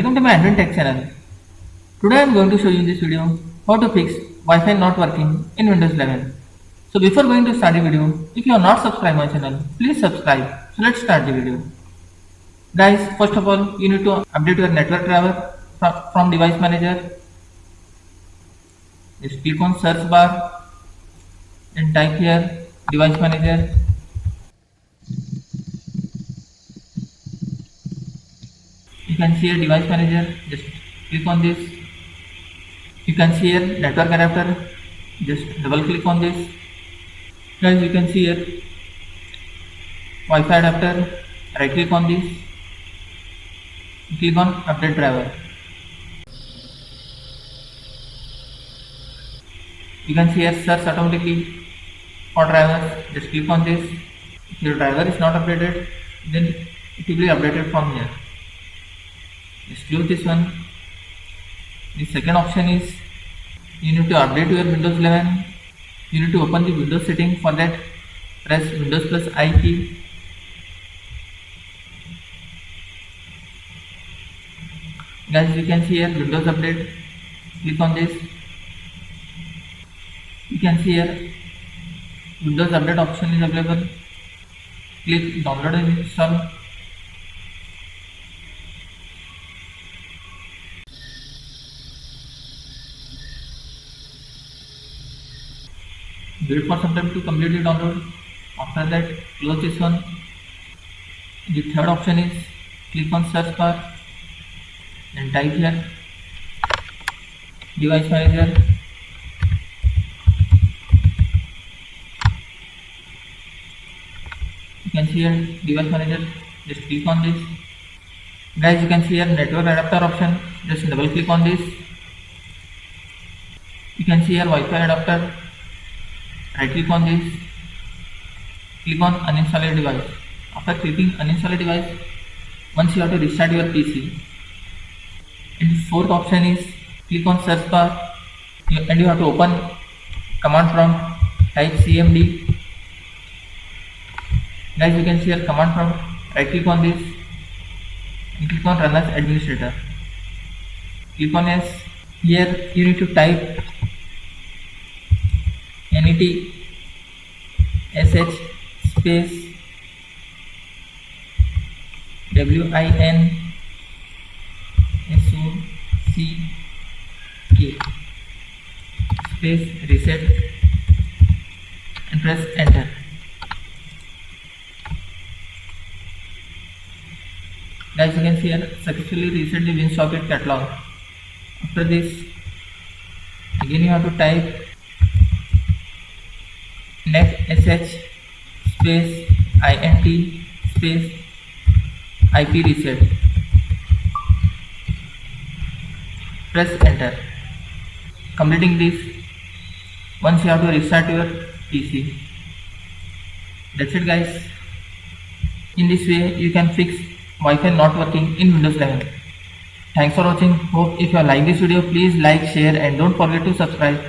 Welcome to my AndWin Tech channel. Today I am going to show you in this video how to fix Wi-Fi not working in Windows 11. So before going to start the video, if you are not subscribed my channel, please subscribe. So let's start the video. Guys, first of all, you need to update your network driver from device manager. Just click on search bar and type here device manager. You can see a device manager, just click on this. You can see here network adapter, just double click on this. Guys, you can see here Wi-Fi adapter, right click on this, click on update driver. You can see here search automatically for drivers, just click on this. If your driver is not updated, then it will be updated from here. Just close this one. The second option is you need to update your Windows 11. You need to open the Windows setting. For that, press Windows plus I key. Guys, you can see here Windows update. Click on this. You can see here Windows update option is available. Click download and install. Wait for some time to complete the download. After that, close this one. The third option is click on search bar and type here device manager. You can see here device manager, just click on this. Guys, you can see here network adapter option, just double click on this. You can see here Wi-Fi adapter, right click on this, click on uninstall device. After clicking uninstall device, once you have to restart your PC. And the fourth option is click on search bar and you have to open command prompt, type cmd. Guys, you can see here command prompt, right click on this and click on run as administrator. Click on yes. Here you need to type net sh space win sock space reset and press enter. Guys, you can see here successfully reset the WinSocket catalog. After this, again you have to type net sh space int space ip reset. Press enter. Completing this, once you have to restart your PC. That's it, guys. In this way you can fix Wi-Fi not working in Windows 11. Thanks for watching. Hope if you like this video, please like, share and don't forget to subscribe.